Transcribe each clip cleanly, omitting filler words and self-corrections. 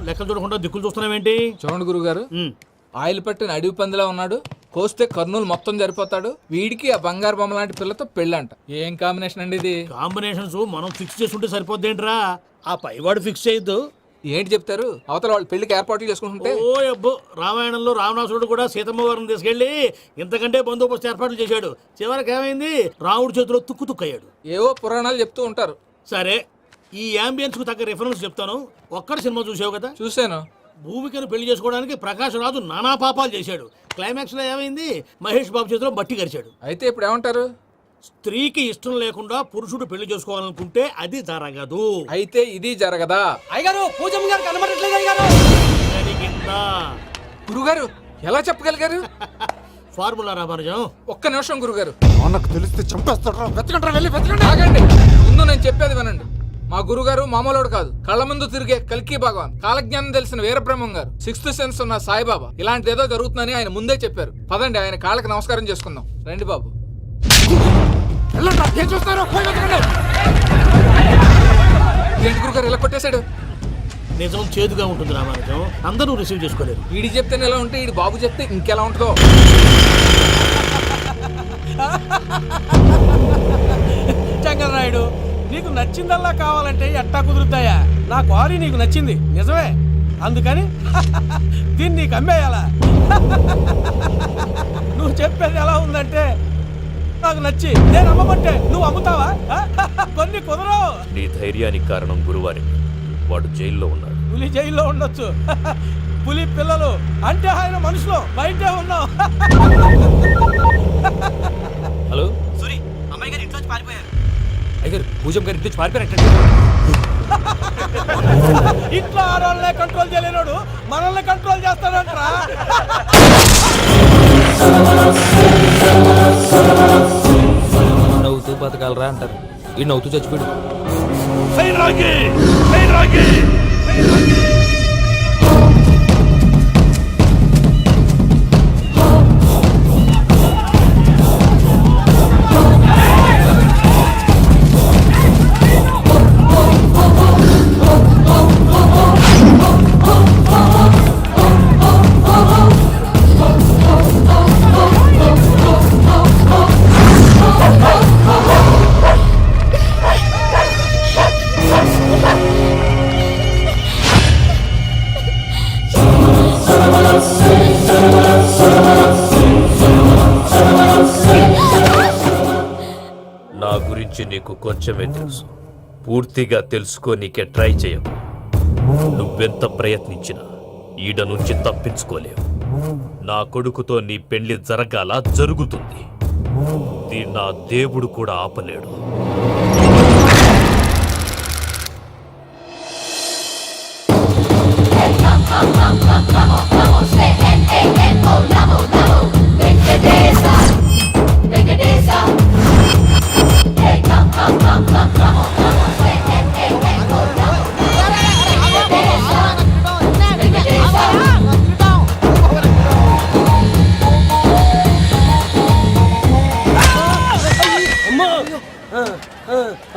లెక్కలు చూడకుండా దిక్కులు చూస్తున్నావేంటి? చూడండి గురుగారు, ఆయిల్ పట్టిన అడవి పందిలా ఉన్నాడు, కోస్తే కర్నూలు మొత్తం జరిపోతాడు, వీడికి ఆ బంగారు బొమ్మ లాంటి పిల్లతో పెళ్ళంట. ఏం కాంబినేషన్ అండి ఇది? కాంబినేషన్స్ మనం ఫిక్స్ చేసుకుంటే సరిపోద్దేంట్రా, ఆ పైవాడు ఫిక్స్ చేయొద్దు. ఏంటి చెప్తారు? అవతల వాళ్ళు పెళ్లికి ఏర్పాట్లు చేసుకుంటుంటే. ఓ అబ్బో, రామాయణంలో రావణాసురుడు కూడా సీతమ్మ వారిని తీసుకెళ్లి ఇంతకంటే బందోబస్తు ఏర్పాట్లు చేశాడు. చివరికి ఏమైంది? రాముడి చేతిలో తుక్కు తుక్కయ్యాడు. ఏవో పురాణాలు చెప్తూ ఉంటారు. సరే, ఈ యాంబియన్స్ కు తగ్గ రిఫరెన్స్ చెప్తాను. ఒక్కడి సినిమా చూసావు కదా? చూశాను. భూమికను పెళ్లి చేసుకోవడానికి ప్రకాష్ రాజు నానా పాపాలు చేశాడు. క్లైమాక్స్ లో ఏమైంది? మహేష్ బాబు చేతిలో బట్టి గరిచాడు. అయితే ఇప్పుడు ఏమంటారు? స్త్రీకి ఇష్టం లేకుండా పురుషుడు పెళ్లి చేసుకోవాలనుకుంటే అది జరగదు. అయితే ఇది జరగదా? అయ్యగారు, పూజమ్మ గారు కనబడట్లేదు అయ్యగారు. జరిగిందా? గురుగారు ఎలా చెప్పగలిగారు? ఫార్ములా రామరాజం. ఒక్క నిమిషం గురుగారు. నాకు తెలిస్తే చంపేస్తాడు. వెతకండి, వెళ్ళి వెతకండి. ఆగండి, ముందు నేను చెప్పేది వినండి. మా గురుగారు మామూలుడు కాదు, కళ్ళ ముందు తిరిగే కల్కి భగవాన్, కాలజ్ఞానం తెలిసిన వీరబ్రహ్మం గారు, సిక్స్త్ సెన్స్ ఉన్న సాయిబాబా. ఇలాంటిది ఏదో జరుగుతుందని ఆయన ముందే చెప్పారు. పదండి, ఆయన కాళ్ళకి నమస్కారం చేసుకుందాం. రండి బాబు. ఏం చూస్తారు? ఏంటి గురుగారు ఇలా కొట్టేశాడు? నిజం చేదుగా ఉంటుంది రామరాజం, అందరూ రిసీవ్ చేసుకోలేరు. వీడి చెప్తేనే ఎలా ఉంటే, వీడి బాబు చెప్తే ఇంకెలా ఉంటుందో. చంగలరాయుడు, నీకు నచ్చిందల్లా కావాలంటే ఎట్టా కుదురుతాయా? నా క్వారీ నీకు నచ్చింది నిజమే, అందుకని దీన్ని నీకు అమ్మేయాలా? నువ్వు చెప్పేది ఎలా ఉందంటే, నాకు నచ్చి నేను అమ్మమంటే నువ్వు అమ్ముతావా? కొన్ని కుదరవు. నీ ధైర్యానికి కారణం గురువారి, వాడు జైల్లో ఉన్నాడు. పులి జైల్లో ఉండొచ్చు, పులి పిల్లలు అంటే ఆయన మనుషులు బయటే ఉన్నావు. హలో సూరి, అమ్మాయి గారు ఇంట్లో పారిపోయారు. అయ్యారు, పూజమ్మ గారి ఇంటి పారిపోయారంటే. ఇంట్లో ఆడవాళ్ళనే కంట్రోల్ చేయలేనోడు మనల్ని కంట్రోల్ చేస్తాడంట్రా. నవ్వుతూ బతకాలరా అంటారు, ఈ నవ్వుతూ చచ్చిపోయాడు. నా గురించి నీకు కొంచెమే తెలుసు, పూర్తిగా తెలుసుకోనీకే ట్రై చేయకు. నువ్వెంత ప్రయత్నించినా ఈడ నుంచి తప్పించుకోలేవు. నా కొడుకుతో నీ పెళ్లి జరగాల, జరుగుతుంది. దీన్ని నా దేవుడు కూడా ఆపలేడు.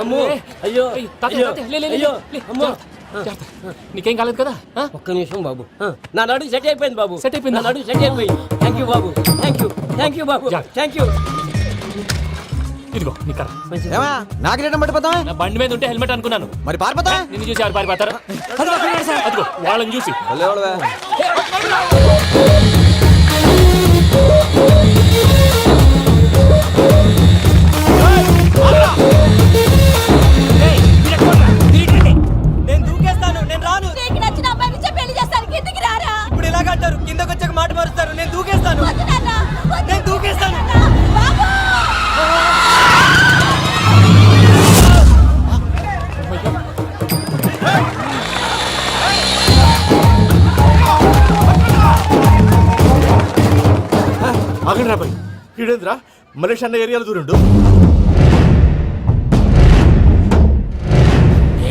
అమ్మో, అయ్యో, నీకేం కాలేదు కదా? ఒక్క నిమిషం బాబు, నా నడు సెట్ అయిపోయింది బాబు. సెట్ అయిపోయింది, నా నడు సెట్ అయిపోయింది. Thank you Babu, thank you Babu, thank you. ఇదిగో నీ కర్ర. నాకు రేటం పట్టిపోతా. నా బండి మీద ఉంటే హెల్మెట్ అనుకున్నాను, మరి పారిపోతా. నిన్ను చూసి ఎవరు పారిపోతారా? అదిగో వాళ్ళని చూసి. నేను దూకేస్తాను, నేను రాను. నీకు నచ్చిన అమ్మాయి నుంచి పెళ్లి చేస్తాను, కిందకి రారా. ఇప్పుడు ఇలాగంటారు, కిందకి వచ్చాక మాట మారుస్తారు. నేను దూకేస్తాను, వద్దు నాన్న, వద్దు. నేను దూకేస్తాను. బాబు! ఆగండి రాబాయ్, ఈడేంద్రా మలేషియా అన్న ఏరియాలో దూరిండు.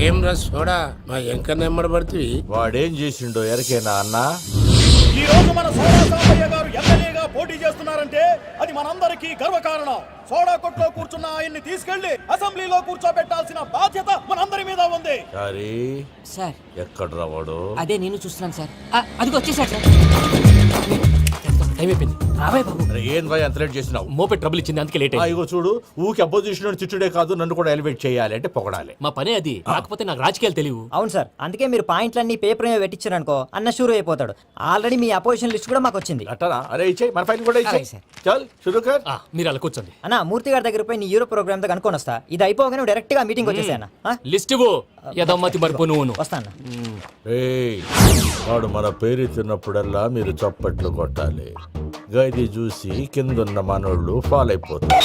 ఏం రస్ చూడా మా ఎంకన్న ఎమ్మడబడుతుంది. వాడేం చేసిండో ఎరకేనా అన్న? ఈ రోజు మన సోడా సాంబయ్య గారు ఎమ్మెల్యేగా పోటీ చేస్తున్నారంటే అది మనందరికీ గర్వకారణం. సోడా కొట్లో కూర్చున్న ఆయన్ని తీసుకెళ్లి అసెంబ్లీలో కూర్చోబెట్టాల్సిన బాధ్యత మనందరి మీద ఉంది. సారీ సార్ ఎక్కడ రావాడు? అదే నేను చూస్తున్నాను సార్. అది వచ్చేసాడు సార్. టైం అయిపోయింది. రాబాయ్ బాబు, అరే ఏం భయ అంత లేట్ చేసినావు? మోపే ట్రబుల్ ఇచ్చింది, అందుకే లేట్ అయింది. ఇగో చూడు, ఊకి అపోజిషన్ తిట్టుడే కాదు, నన్ను కూడా ఎలివేట్ చేయాలి అంటే పొగడాలి. మా పనే అది. కాకపోతే నాకు రాజకీయాలు తెలియవు. అవును సార్, అందుకే మీరు పాయింట్లన్నీ పేపర్ మీద పెట్టించారు అనుకో అన్న షూర్ అయిపోతాడు. ఆల్రెడీ మీ అపోజిషన్ లిస్ట్ కూడా మాకు వచ్చింది. అట్టనా? అరే ఇచ్చేయి, మన ఫైల్ కూడా ఇచ్చేయి. అలాగే సార్. చల్ షురూ కర్. మీరు అలా కూర్చోండి. అన్న మూర్తి గారి దగ్గర పోయి నీ యూరో ప్రోగ్రామ్ తో కనుక్కొని వస్తా. ఇది అయిపోగానే డైరెక్ట్ గా మీటింగ్ వచ్చేసాయి అన్న. లిస్ట్ ఇవ్వు. యదమ్మతి మరుపు నువ్వును. వస్తాను. ఏయ్, వాడు మన పేరు తిన్నప్పుడల్లా మీరు చప్పట్లు కొట్టాలి. గది చూసి కిందున్న మనోళ్ళు ఫాలో అయిపోతారు.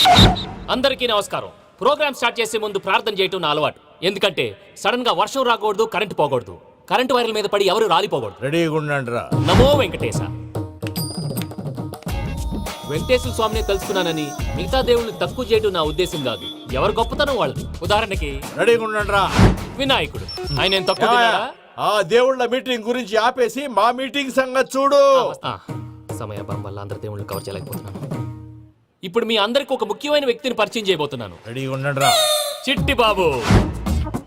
అందరికీ నమస్కారం. ప్రోగ్రామ్ స్టార్ట్ చేసే ముందు ప్రార్థన చేయటం నా అలవాటు. ఎందుకంటే సడన్ గా వర్షం రాకూడదు, కరెంట్ పోకూడదు, కరెంట్ వైర్ల మీద పడి ఎవరు రాలిపోకూడదు. రెడీగా ఉండండి రా. నమో వెంకటేశ. వెంకటేశ్వర స్వామిని తెలుసుకున్నానని మిగతా దేవుళ్ళు తక్కువ చేయడం నా ఉద్దేశం కాదు. ఎవరు గొప్పతనం వాళ్ళది. ఉదాహరణకి రెడీగా ఉండండి రా. వినాయకుడు. ఆయన ఏం తక్కువ తిన్నాడా? ఆ దేవుళ్ళ మీటింగ్ గురించి ఆపేసి మా మీటింగ్ సంగతి చూడు. సమయాభావం వల్ల అందరి దేవుళ్ళు కవర్ చేయలేకపోతున్నాను. ఇప్పుడు మీ అందరికి ఒక ముఖ్యమైన వ్యక్తిని పరిచయం చేయబోతున్నాను. రెడీగా ఉండండి రా. చిట్టి బాబు.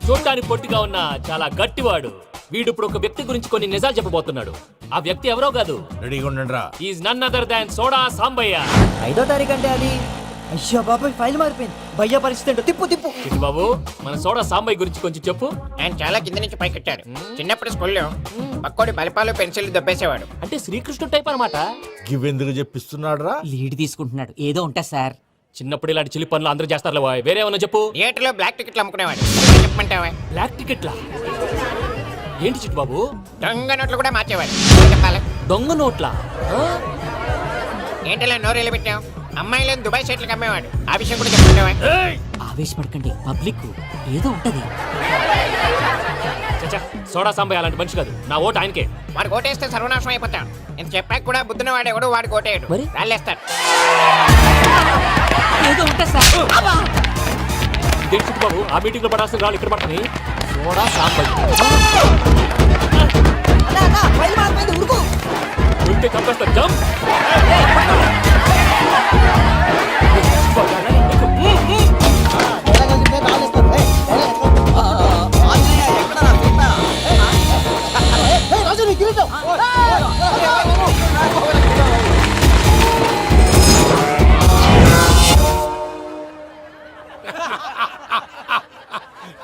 చూడటానికి పొట్టిగా ఉన్న చాలా గట్టివాడు. వీడు ఇప్పుడు ఒక వ్యక్తి గురించి కొన్ని నిజాలు చెప్పబోతున్నాడు. ఆ వ్యక్తి ఎవరో కాదు. రెడీగా ఉండండి రా. Is none other than soda Sambaiah. 5వ తారీఖు అంటే అది. అయ్యో బాబాయ్, ఫైల్ మారిపోయింది. భయ్య పరిస్థితి ఏంటో తిప్పు తిప్పు. చిట్టి బాబు, మన సోడా సాంబయ్య గురించి కొంచెం చెప్పు. ఆయన చాలా కింద నుంచి పైకెట్టాడు. చిన్నప్పుడు స్కూల్లో పక్కోడి బలిపాలు పెన్సిల్ దబ్బేసేవాడు. అంటే శ్రీకృష్ణుడు టైప్ అనమాట. గివెందుకు చెప్పిస్తున్నాడు రా? లీడ్ తీసుకుంటున్నాడు. ఏదో ఉంటా సార్. చిన్నప్పుడు ఇలాంటి చిలి పనులు అందరూ చేస్తారులే బాయ్. వేరే ఏమన్నా చెప్పు. థియేటర్లో బ్లాక్ టికెట్లు అమ్ముకునేవాడు. చెప్పమంటావా? బ్లాక్ టికెట్లా? ఏంటి చిట్టి బాబు? దొంగ నోట్లు కూడా మార్చేవాడు. చెప్పాలి. దొంగ నోట్లా? ఏంటలా నోరేళ్ళు పెట్టావు? అమ్మాయిలను దుబాయ్ షర్ట్లకు అమ్మేవాడు. ఆ విషయం కూడా చెప్పమంటావా? ఆవేశపడకండి, పబ్లిక్ ఏదో ఉంటది. చచ్చా, సోడా సాంబయ్య అలాంటి మనిషి కాదు. నా ఓటు ఆయనకే. వాడు కోటేస్తే సర్వనాశనం అయిపోతాడు. నేను చెప్పాక కూడా బుద్ధిన వాడేవాడు వాడు కోటేయడు. మరి? రాళ్ళేస్తాడు. ఏదో ఉంటా సార్. ఇదేంటి చిట్టి బాబు, ఆ మీటింగ్ లో పడాల్సిన రాళ్ళు ఇక్కడ పడతాయి. సోడా సాంబయ్య ఉంటే చంపేస్తా. జంప్.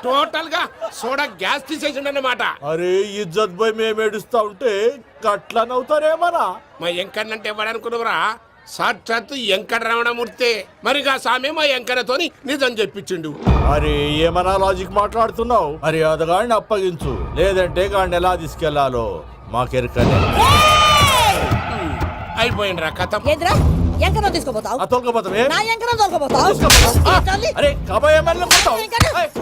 టోటల్ గా సోడా గ్యాస్ తీసేసిండన్నమాట. అరే ఇజ్జత్ పోయి మేము ఏడుస్తా ఉంటే గట్లా నవ్వుతారేమరా? మా ఎంకన్నంటే ఎవడనుకున్నావురా? సాక్షాత్తు ఎంకట రమణమూర్తి. మరిగా సామె మా ఎంకన్నతోని నిజం చెప్పించిండు. అరే ఏమన్నా లాజిక్ మాట్లాడుతున్నావు? మరి అదగాడిని అప్పగించు, లేదంటే గాడిని ఎలా తీసుకెళ్లాలో మాకెరకనే. అయిపోయిండ్రా కథ. ఎంకరం తీసుకోపోతావు? తొలకపోతావే? నా ఎంకరం తోలుకోపోతావు? అరే కాబోయే ఎమ్మెల్యే పోతావు.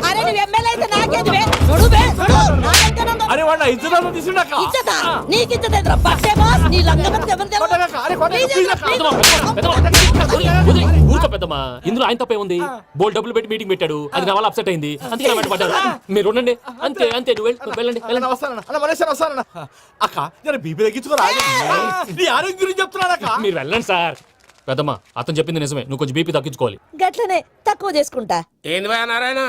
అరే నువ్వు ఎమ్మెల్యే అయితే నాకేది బే? నడు బే, నడు. నా ఎంకరం తో- అరే వాడు ఇజ్జత్ తీసుకున్నాక ఇచ్చతా? నీకు ఇచ్చత ఎదురా? బస్సే బాస్, నీ లంగమతి ఎవరు తెలుసు? ప్లీజ్ ఎదురా, ప్లీజ్. ఊరుకో పెద్దమ్మా. ఇందులో ఆయన తప్పే ఉంది. బోల్ డబ్బులు పెట్టి మీటింగ్ పెట్టాడు. అది నా వల్ల అప్సెట్ అయింది. అందుకే నా వెంట పడ్డారు. మీరు ఉండండి. అంతే అంతే. నువ్వు వెళ్ళండి వెళ్ళండి. వస్తానన్న అక్క నేను బీపీ తగ్గించుకోరా. నీ ఆరోగ్యం గురించి చెప్తున్నాను అక్క. మీరు వెళ్ళండి సార్. పెద్దమ్మా, అతను చెప్పింది నిజమే. నువ్వు కొంచెం బీపీ తగ్గించుకోవాలి. గట్లనే తక్కువ చేసుకుంటా. ఏంది భయ నారాయణ,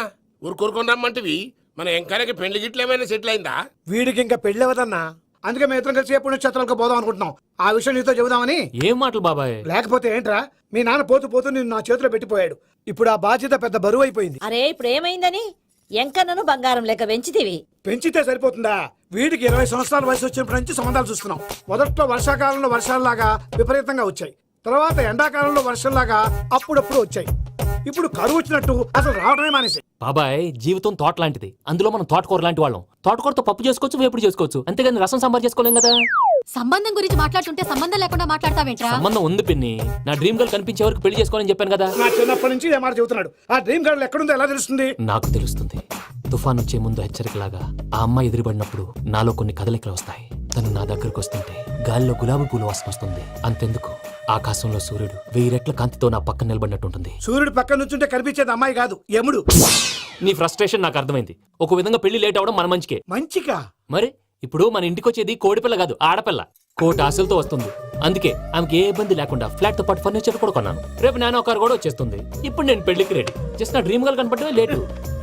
ఊరుకూరుకొని రమ్మంటివి? మన ఎంకన్నకి పెళ్లి గిట్లు ఏమైనా సెటిల్ అయిందా? వీడికి ఇంకా పెళ్లి అవ్వదన్నా. అందుకే మేము ఇద్దరం కలిసి పుణ్యక్షేత్రాలకు పోదాం అనుకుంటున్నాం. ఆ విషయం నీతో చెబుదామని. ఏం మాటలు బాబాయ్? లేకపోతే ఏంట్రా, మీ నాన్న పోతూ పోతూ నిన్ను నా చేతిలో పెట్టిపోయాడు. ఇప్పుడు ఆ బాధ్యత పెద్ద బరువు అయిపోయింది. అరే ఇప్పుడు ఏమైందని? ఎంకన్నను బంగారం లెక్క పెంచితివి. పెంచితే సరిపోతుందా? వీడికి 20 సంవత్సరాల వయసు వచ్చినప్పటి నుంచి సంబంధాలు చూస్తున్నాం. మొదట్లో వర్షాకాలంలో వర్షాలలాగా విపరీతంగా వచ్చాయి. తర్వాత ఎండాకాలంలో వర్షంలాగా అప్పుడప్పుడు వచ్చాయి. ఇప్పుడు కరువు వచ్చినట్టు అసలు రావడమే మానేసి. బాబాయ్, జీవితం తోట లాంటిది. అందులో మనం తోటకూర లాంటి వాళ్ళం. తోటకూరతో పప్పు చేసుకోవచ్చు, వేపుడు చేసుకోవచ్చు. అంతేగాని రసం సాంబార్ చేసుకోలేం కదా. సంబంధం గురించి మాట్లాడుతుంటే సంబంధం లేకుండా మాట్లాడతావేంట్రా? సంబంధం ఉంది పిన్ని. నా డ్రీమ్ గర్ల్ కనిపించే వరకు పెళ్లి చేసుకోవాలని చెప్పాను కదా. నా చిన్నప్పటి నుంచి ఏ మాట చెబుతున్నాడు. ఆ డ్రీమ్ గర్ల్ ఎక్కడుందో ఎలా తెలుస్తుంది? నాకు తెలుస్తుంది. తుఫాన్ వచ్చే ముందు హెచ్చరికలాగా ఆ అమ్మాయి ఎదురుపడినప్పుడు నాలో కొన్ని కదలికలు వస్తాయి. తను నా దగ్గరకు వస్తుంటే గాలిలో గులాబీ పూలు వాసన వస్తుంది. అంతెందుకు, ఆకాశంలో సూర్యుడు 1000 రెట్ల కాంతితో నా పక్కన నిలబడినట్టుంటుంది. సూర్యుడు పక్కన నుంచుంటే కనిపించేది అమ్మాయి కాదు, యముడు. నీ ఫ్రస్ట్రేషన్ నాకు అర్థమైంది. ఒక విధంగా పెళ్లి లేట్ అవడం మన మంచికే. మంచిగా మరి ఇప్పుడు మన ఇంటికి వచ్చేది కోడిపిల్ల కాదు, ఆడపిల్ల. కోటి ఆశలతో వస్తుంది. అందుకే ఆమెకి ఏ ఇబ్బంది లేకుండా ఫ్లాట్ తో పాటు ఫర్నిచర్ కూడా కొన్నాను. రేపు నానో కారు కూడా వచ్చేస్తుంది. ఇప్పుడు నేను పెళ్లికి రెడీ. జస్ట్ నా డ్రీమ్ గర్ల్ కనపడమే లేటు.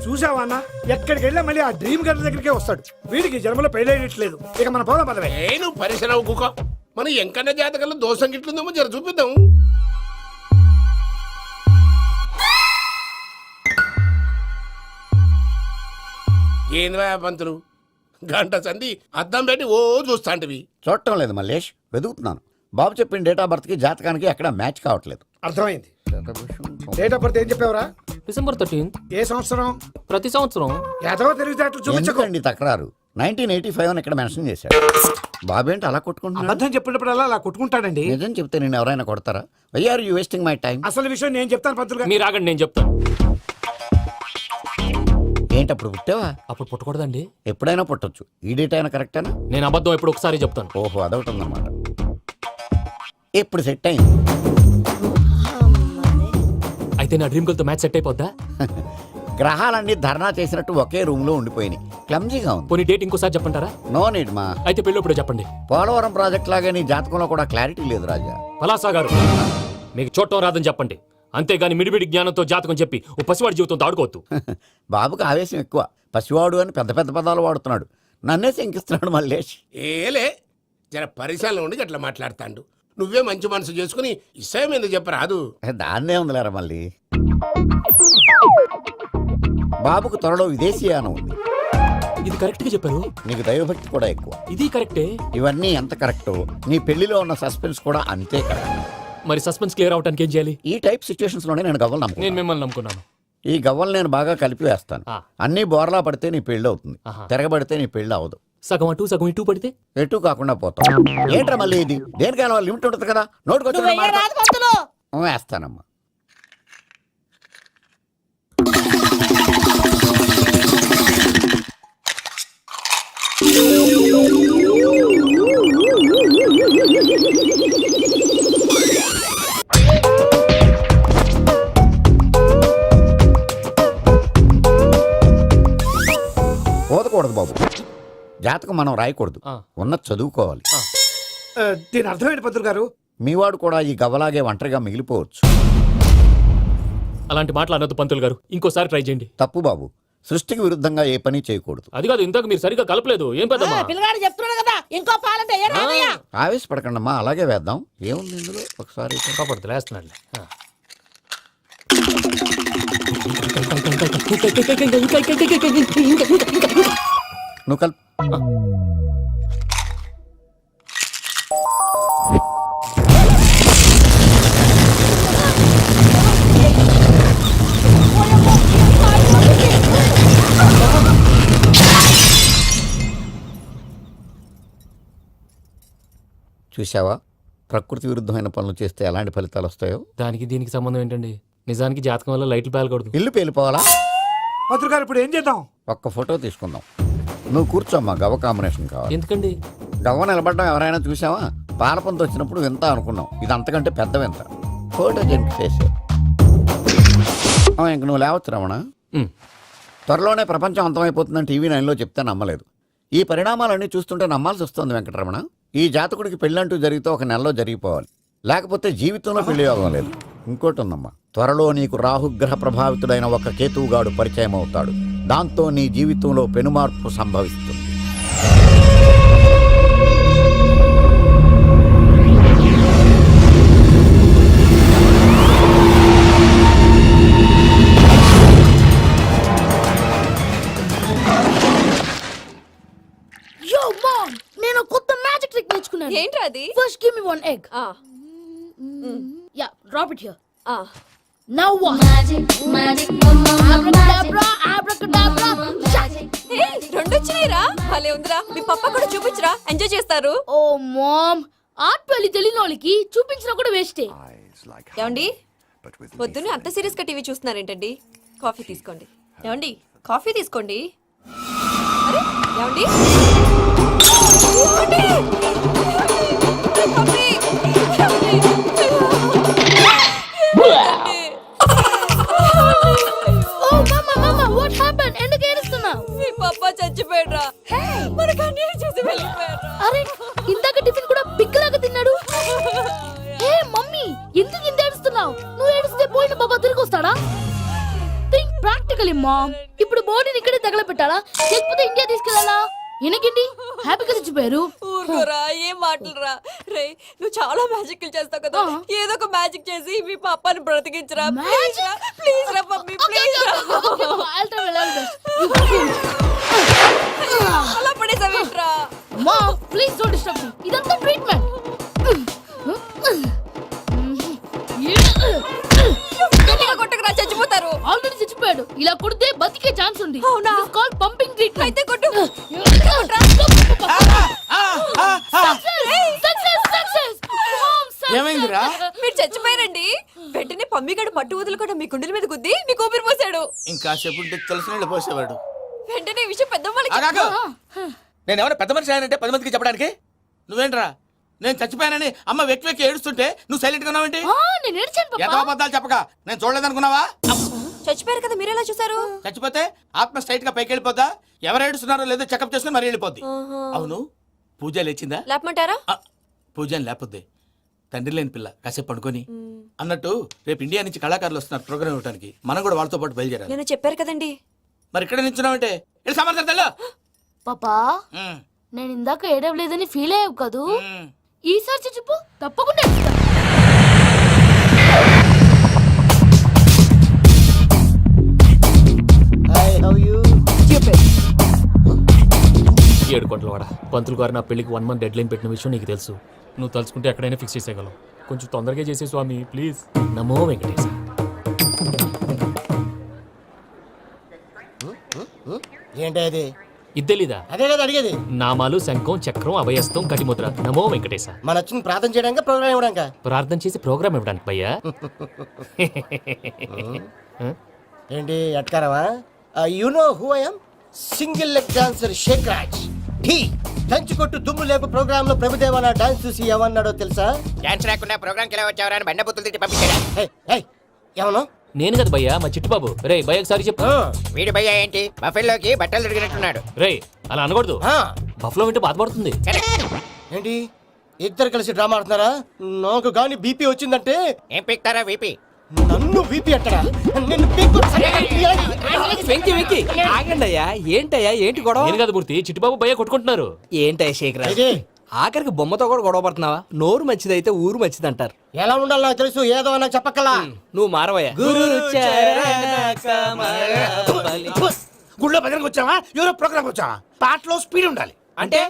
చూసావా అన్న, ఎక్కడికి వెళ్ళా మళ్ళీ ఆ డ్రీమ్ గర్ల్ దగ్గరికే వస్తాడు. వీడికి జన్మలో పెళ్ళేయట్లేదు. ఇక మన పోదాం పదవే. నేను పరిశ్రమ కుక మన ఎంకన్న జాతకంలో దోషం గిట్లుందేమో జర చూపిద్దాం. ఏంది పంతులు గంట సంధి అద్దం పెట్టి ఓ చూస్తాంటివి. చూడటం లేదు మల్లేష్, వెతుకుతున్నాను. బాబు చెప్పిన డేట్ ఆఫ్ బర్త్ కి జాతకానికి ఎక్కడ మ్యాచ్ కావట్లేదు. అర్థమైంది. డేట్ ఆఫ్ బర్త్ ఏం చెప్పావురా? December 13th. ఏ సంవత్సరం? ప్రతి సంవత్సరం. ఎదవో తెలివితేటలు చూపించకు. ఎందుకండి తక్రారు? 1985 అని ఇక్కడ మెన్షన్ చేశాడు. బాబు ఏంటి అలా కొట్టుకుంటున్నాడు? అబద్ధం చెప్పినప్పుడల్లా అలా కొట్టుకుంటాడండి. నిజం చెప్తే నేను ఎవరైనా కొడతారా? Why are you wasting my time? అసలు విషయం నేను చెప్తాను పంతులు గారు. మీరు ఆగండి, నేను చెప్తాను. ఏంటి అప్పుడు పుట్టావా? అప్పుడు పుట్టకూడదండి. ఎప్పుడైనా పుట్టొచ్చు. ఈ డేట్ అయినా కరెక్టేనా? నేను అబద్ధం ఎప్పుడు ఒకసారి చెప్తాను. ఓహో, అదొకటి ఉందన్నమాట. ఇప్పుడు సెట్ అయింది. అయితే నా డ్రీమ్ గర్ల్ తో మ్యాచ్ సెట్ అయిపోద్దా? గ్రహాలన్నీ ధర్నా చేసినట్టు ఒకే రూమ్ లో ఉండిపోయినాయి. క్లమ్జీగా ఉంది. పోనీ డేట్ ఇంకోసారి చెప్పంటారా? నో నీడ్ మా. అయితే పెళ్ళప్పుడు చెప్పండి. పోలవరం ప్రాజెక్ట్ లాగే నీ జాతకంలో కూడా క్లారిటీ లేదు రాజా. పలాసా గారు, మీకు చూడటం రాదని చెప్పండి. అంతేగాని మిడిమిడి జ్ఞానంతో జాతకం చెప్పి ఓ పసివాడి జీవితంతో ఆడుకోవద్దు. బాబుకి ఆవేశం ఎక్కువ. పసివాడు అని పెద్ద పెద్ద పదాలు వాడుతున్నాడు. నన్నే శంకిస్తున్నాడు మల్లేష్. ఏలే జర పరిశ్రమలో ఉండి అట్లా మాట్లాడతాండు. నువ్వే మంచి మనసు చేసుకుని ఇష్టం ఎందుకు చెప్పరాదు? దాన్నే ఉందిలేరా మళ్ళీ. బాబుకు త్వరలో విదేశీయానం ఉంది. ఇది కరెక్ట్ గా చెప్పారు. నీకు దైవభక్తి కూడా ఎక్కువ. ఇది కరెక్టే. ఇవన్నీ ఎంత కరెక్టో నీ పెళ్లిలో ఉన్న సస్పెన్స్ కూడా అంతే కరెక్ట్. మరి సస్పెన్స్ క్లియర్ అవడానికి ఏం చేయాలి? ఈ టైప్ సిచ్యువేషన్స్ లోనే నేను గవ్వలు నేను నమ్ముకున్నాను. మిమ్మల్ని నమ్ముకున్నాను. ఈ గవ్వలు నేను బాగా కలిపి వేస్తాను. ఆ. అన్ని బోర్లా పడితే నీ పెళ్లి అవుతుంది. ఆహా. తిరగబడితే నీ పెళ్లి అవదు. సగం అటు సగం ఇటు పడితే ఎటు కాకుండా పోతాం. ఏంట్రా మళ్ళీ ఇది? దేనికైనా లిమిట్ ఉంటుంది కదా. నువ్వు వెయ్యరాదు పంతులు. వేస్తానమ్మా. పోదకూడదు బాబు. జాతకం మనం రాయకూడదు. ఆ. ఉన్నది చదువుకోవాలి. దీని అర్థమైంది పంతులు గారు. మీవాడు కూడా ఈ గవ్వలాగే ఒంటరిగా మిగిలిపోవచ్చు. అలాంటి మాటలు అనొద్దు పంతులు గారు. ఇంకోసారి ట్రై చేయండి. తప్పు బాబు. సృష్టికి విరుద్ధంగా ఏ పని చేయకూడదు. అది కాదు, ఇంతకు మీరు సరిగ్గా కలపలేదు. ఏం పెద్దమ్మా? పిల్లగాడు చెప్తున్నాడు కదా, ఇంకో పాలంటే ఏ రాదయ్యా? ఆవేశపడకండమ్మా, అలాగే వేద్దాం. ఏముంది ఇందులో? ఒకసారి కాపాడుతు లేస్తున్నాడు. నువ్వు కల్. చూసావా, ప్రకృతి విరుద్ధమైన పనులు చేస్తే ఎలాంటి ఫలితాలు వస్తాయో. దానికి దీనికి సంబంధం ఏంటండి? నిజానికి జాతకం వల్ల లైట్లు పేలకూడదు. ఇల్లు పేలిపోవాలా? పంతులు గారు ఇప్పుడు ఏం చేద్దాం? ఒక్క ఫోటో తీసుకుందాం. నువ్వు కూర్చోమ్మా, గవ్వ కాంబినేషన్ కావాలి. ఎందుకండి? గవ్వ నిలబడడం ఎవరైనా చూసావా? పాలపంత వచ్చినప్పుడు వింత అనుకున్నాం. ఇది అంతకంటే పెద్ద వింత. ఫోటో జంక్ చేసే ఇంక నువ్వు లేవచ్చు రమణ. త్వరలోనే ప్రపంచం అంతమైపోతుందని టీవీ 9లో చెప్తే నమ్మలేదు. ఈ పరిణామాలన్నీ చూస్తుంటే నమ్మాల్సి వస్తుంది వెంకటరమణ. ఈ జాతకుడికి పెళ్ళంటూ జరిగితే ఒక నెలలో జరిగిపోవాలి. లేకపోతే జీవితంలో పెళ్లి యోగం లేదు. ఇంకోటి ఉందమ్మా, త్వరలో నీకు రాహుగ్రహ ప్రభావితుడైన ఒక కేతువుగాడు పరిచయం అవుతాడు. దాంతో నీ జీవితంలో పెనుమార్పు సంభవిస్తుంది. Yo mom, నేను కొత్త మ్యాజిక్ ట్రిక్ నేర్చుకున్నాను. ఏంట్రా అది? First give me one egg. Yeah, drop it here. Now what? Abracadabra, abracadabra. రెండు వచ్చినాయిరా. భలే ఉందిరా. మీ పప్ప కూడా చూపించరా, ఎంజాయ్ చేస్తారు. ఓ మామ్, ఆర్ట్ పెళ్లి తెలియని వాళ్ళకి చూపించినా కూడా వేస్టే. ఏమండి, పొద్దున్నే అంత సీరియస్ గా టీవీ చూస్తున్నారేంటండి? కాఫీ తీసుకోండి. ఏమండి, కాఫీ తీసుకోండి. అరే ఏమండి, Oh mama, what happened? తీసుకెళ్ళి మామ్. ఇప్పుడు బోర్డుని ఇక్కడే తగలబెట్టాలా లేకపోతే ఇండియా తీసుకెళ్ళాలా? ఎనకండి హ్యాపీగా చచ్చిపోయారు. ఊరుకోరా, ఏం మాటలురా. రే, నువ్వు చాలా మ్యాజిక్ చేస్తావు కదా, ఏదో ఒక మ్యాజిక్ చేసి మీ పాపాని బ్రతికించరా. ప్లీజ్ రా మమ్మీ, ప్లీజ్ రా. అలా పడేసావేంట్రా? Mom please don't disturb me. ఇదంతా ట్రీట్మెంట్. గట్టిగా కొట్టకురా, చచ్చిపోతారు. ఆల్రెడీ చచ్చిపోయాడు. ఇలా కొడితే బతికే ఛాన్స్ ఉంది. అవునా? Call pumping treatment. అయితే కొట్టు. ఏమైందిరా? మీరు చచ్చిపోయారండి. వెంటనే పమ్మిగాడు పట్టు వదులుకుండా మీ గుండెల మీద గుద్ది మీకు ఊపిరి పోసాడు. ఇంకా చెప్పుంటే తెలిసిన వాళ్ళు పోసేవాడు. వెంటనే ఈ విషయం పెద్ద వాళ్ళకి నేను ఎవరైనా పెద్ద మనిషి ఆయనంటే 10 మందికి చెప్పడానికి. నువ్వేంట్రా నేను చచ్చిపోయానని అమ్మ వెక్కి వెక్కి ఏడుస్తుంటే నువ్వు సైలెంట్ గా ఉన్నావేంటి? నేను ఏడ్చాను పాపా. ఎంతో అబద్ధాలు చెప్పక నేను చూడలేదనుకున్నావా? చచ్చిపోయారు కదా, మీరెలా చూసారు? చచ్చిపోతే ఆత్మ స్ట్రైట్ గా పైకి వెళ్ళిపోద్దా? ఎవరు ఏడుస్తున్నారో లేదో చెకప్ చేసుకుని మరీ వెళ్ళిపోద్ది. అవును, పూజ లేచిందా? లేపమంటారా? పూజ లేకపోద్ది. తండ్రి లేని పిల్ల కాసేపు పండుకొని. అన్నట్టు రేపు ఇండియా నుంచి కళాకారులు వస్తున్నారు ప్రోగ్రామ్ ఇవ్వడానికి. మనం కూడా వాళ్ళతో పాటు బయలుదేరాలి. నేను చెప్పారు కదండి. మరి ఇక్కడ నిల్చున్నావంటే సమర్థతలో పాపా నేను ఇందాక ఏడవలేదని ఫీల్ అయ్యావు కదూ. ఈసారి చచ్చిపో, తప్పకుండా ఏడుస్తా. 7 కోట్ల వాడ పంతులు గారు నా పెళ్లికి 1 మంత్ డెడ్ లైన్ పెట్టిన విషయం నీకు తెలుసు. నువ్వు తలుచుకుంటే ఎక్కడైనా ఫిక్స్ చేసేయగలవు. కొంచెం తొందరగా చేసే స్వామి ప్లీజ్. నమో వెంకటేశ. ఏంటి అది? ఇది తెలీదా? అదే కదా అడిగేది. నామాలు శంఖం చక్రం అభయస్తం కటిముద్ర. నమో వెంకటేశ. మన వచ్చింది ప్రార్థన చేయడానికి ప్రోగ్రామ్ ఇవ్వడానికి. ప్రార్థన చేసి ప్రోగ్రామ్ ఇవ్వడానికి భయ్యా. ఏంటి ఎట్కారమా? You know who I am? Single leg dancer Shaik Raj. దంచి కొట్టు దుమ్ము లేపు ప్రోగ్రామ్ లో ప్రభుదేవ నా డాన్స్ చూసి ఏమన్నాడో తెలుసా? డాన్స్ రాకుండా ప్రోగ్రామ్ కి ఎలా వచ్చావరా అని బండ బుద్ధులు తిట్టి పంపించాడు. ఏమను? నేను కదా భయ్యా, మా చిట్టుబాబు. రే భయ్య ఒకసారి చెప్పు. వీడి భయ్య ఏంటి బఫెల్లోకి బట్టలు తిరిగినట్టున్నాడు. రే అలా అనకూడదు. బఫ్లో వింటే బాధపడుతుంది. ఏంటి ఇద్దరు కలిసి డ్రామా ఆడుతున్నారా? నాకు గాని బీపీ వచ్చిందంటే ఏం పీక్తారా వీపీ? నన్ను బీపీ అట్టడా? నిన్ను పీక్కు. వెంకి వెంకి ఆగండి అయ్యా. ఏంటయ్యా ఏంటి గొడవ? నేను కదా మూర్తి, చిట్టుబాబు భయ్య కొట్టుకుంటున్నారు. ఏంటయ్యా శేఖర్, ఆఖరికి బొమ్మతో కూడా గొడవ పడుతున్నావా? నోరు మంచిదైతే ఊరు మంచిది అంటారు. ఎలా ఉండాలో నాకు తెలుసు, ఏదో నాకు చెప్పక్కలా. నువ్వు మారవయ్యా. గుళ్ళో భజనకు వచ్చావా? ఎవరో ప్రోగ్రామ్ వచ్చావా? పాటలో స్పీడ్ ఉండాలి. అంటే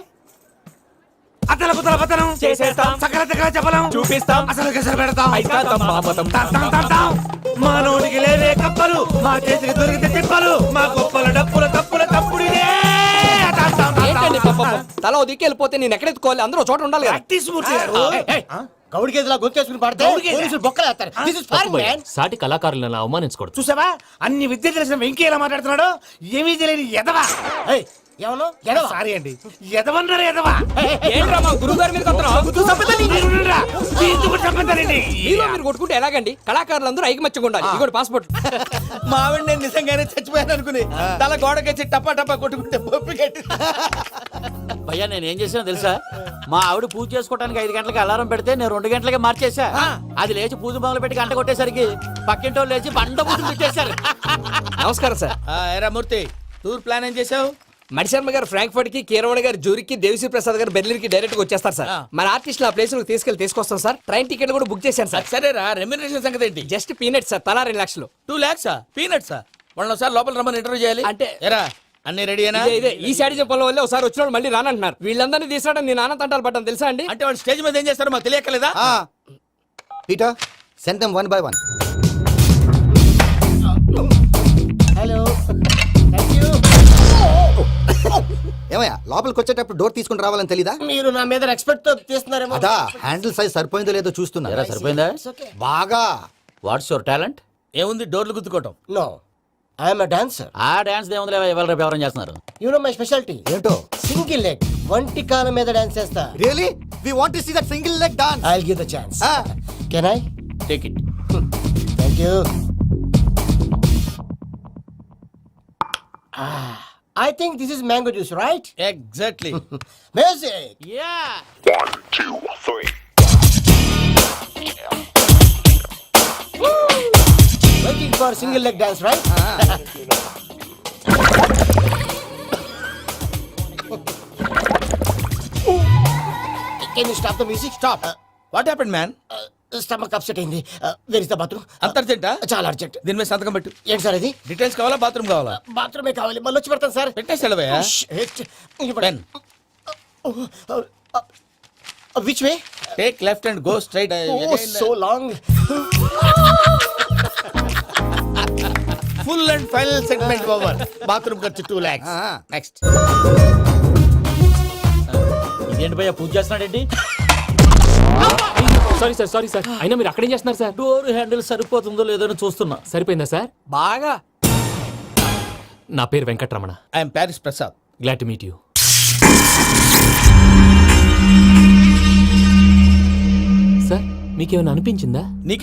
అతల కుతల పతనం చేసేస్తాం, సకల దగ్గర చెప్పలేం, చూపిస్తాం, అసలు గసలు పెడతాం. ఐకాంతం, మాపతం. మానవుడికి లేవే కప్పలు, మా చేతికి దొరికితే తిప్పలు, మా గొప్పల డప్పుల తప్పుల తప్పుడు ఏంటండి పాపం? తల ఓ దిక్కు వెళ్ళిపోతే నేను ఎక్కడ ఎత్తుకోవాలి? అందరూ చోట ఉండాలి కదా. గౌడి గేదెలా గొంతేసుకుని పాడితే పోలీసులు బొక్కలు వేస్తారు. This is foreign, man. సాటి కళాకారులను అవమానించకూడదు. చూసావా అన్ని విద్య తెలిసిన వెంకీ ఎలా మాట్లాడుతున్నాడు? ఏమీ తెలియని ఎదవా. ఏమను? సారీ అండి, ఎదవన్నారు ఎదవా. ఏంట్రా మా గురువు గారి మీద మీరు కొట్టుకుంటే ఎలాగండి? కళాకారులందరూ ఐకమత్యంగా ఉండాలి. ఇదిగోటి పాస్పోర్ట్. మా ఆవిడ నేను నిజంగానే చచ్చిపోయాను అనుకుని తల గోడకొచ్చి టపా టపా కొట్టుకుంటే బొప్పి కట్టి. భయ్యా నేను ఏం చేసానో తెలుసా? మా ఆవిడ పూజ చేసుకోవడానికి 5 గంటలకి అలారం పెడితే నేను 2 గంటలకి మార్చేసా. అది లేచి పూజ మొదలు పెట్టి గంట కొట్టేసరికి పక్కింటో లేచి బండ పూజ పెట్టేశారు. నమస్కారం సార్. ఏరా మూర్తి, టూర్ ప్లాన్ ఏం చేసావు? మణిశర్మ గారు ఫ్రాంక్ఫర్ట్ కి, కీరవాణి గారు జూరికి, దేవిశ్రీ ప్రసాద్ గారు బెర్లిన్ కి డైరెక్ట్ గా వచ్చేస్తారు సార్. మన ఆర్టిస్ట్ ఆ ప్లేస్ తీసుకొస్తాం సార్. ట్రైన్ టికెట్ కూడా బుక్ చేశాను సార్. సరేరా, రెమ్యూనరేషన్ సంగతి ఏంటి? జస్ట్ పీనట్స్ సార్, తలా 2 లక్షలు. 2 lakhs పీనట్స్. వాళ్ళని ఒకసారి లోపల రమ్మని ఇంటర్వ్యూ చేయాలి. అంటే ఎరా అన్ని రెడీ అయినా? ఇదే ఈ సాడి చెప్పడం వల్ల ఒకసారి వచ్చిన వాళ్ళు మళ్ళీ రానంటున్నారు. వీళ్ళందరినీ తీసుకురావడం నేను ఆనంద తంటాలు పడ్డాను తెలుసా అండి. అంటే వాళ్ళు స్టేజ్ మీద ఏం చేస్తారో మాకు తెలియక్కలేదా? Peter send them 1 by 1. Hello, thank you. ఏమయ్యా లోపలికి వచ్చేటప్పుడు డోర్ తీసుకుని రావాలని తెలీదా? మీరు నా మీద ఎక్స్పెక్ట్ తో తీస్తున్నారేమో. అదా హ్యాండిల్ సైజ్ సరిపోయిందో లేదో చూస్తున్నా. సరిపోయిందా? బాగా. What's your talent? ఏముంది డోర్లు గుద్దుకోవటం. No, I'm a dancer. ఆ డాన్స్ దేవుందిలే, ఇవాళ రేపు ఎవరైనా చేస్తున్నారు. యు నో మై స్పెషాలిటీ ఏంటో? సింగిల్ లెగ్, వంటి కాలం మీద డాన్స్ చేస్తా. Really we want to see that single leg dance. I will give the chance. Can I take it. Thank you. I think this is mango juice, right? Exactly. Music. Yeah. 1, 2, 3. Waiting for single leg dance, right? Can you stop the music stop what happened man stomach upset అయింది where is the bathroom అంత అర్జెంటా చాలా urgent దీని మీద సంతకం పెట్టు ఏంటి sir ఇది details కావాలా బాత్రూమ్ కావాలా బాత్రూమే కావాలి మళ్ళీ వచ్చి పెడతాను సార్ పెట్టేసి వెళ్ళవయ్యా pen which way take left and go straight so long full and final segment over bathroom ఖర్చు 2 lakhs నెక్స్ట్ ఇదేంటి భయ్యా పూజ చేస్తున్నాడేంటి సారీ సార్ అయినా మీరు అక్కడేం చేస్తున్నారు సార్ డోర్ హ్యాండిల్ సరిపోతుందో లేదో అని చూస్తున్నా. సరిపోయిందా సార్? బాగా నా పేరు Venkataramana. I'm Paris Prasad. Glad to meet you. Sir మీకేమైనా అనిపించిందా? నీకే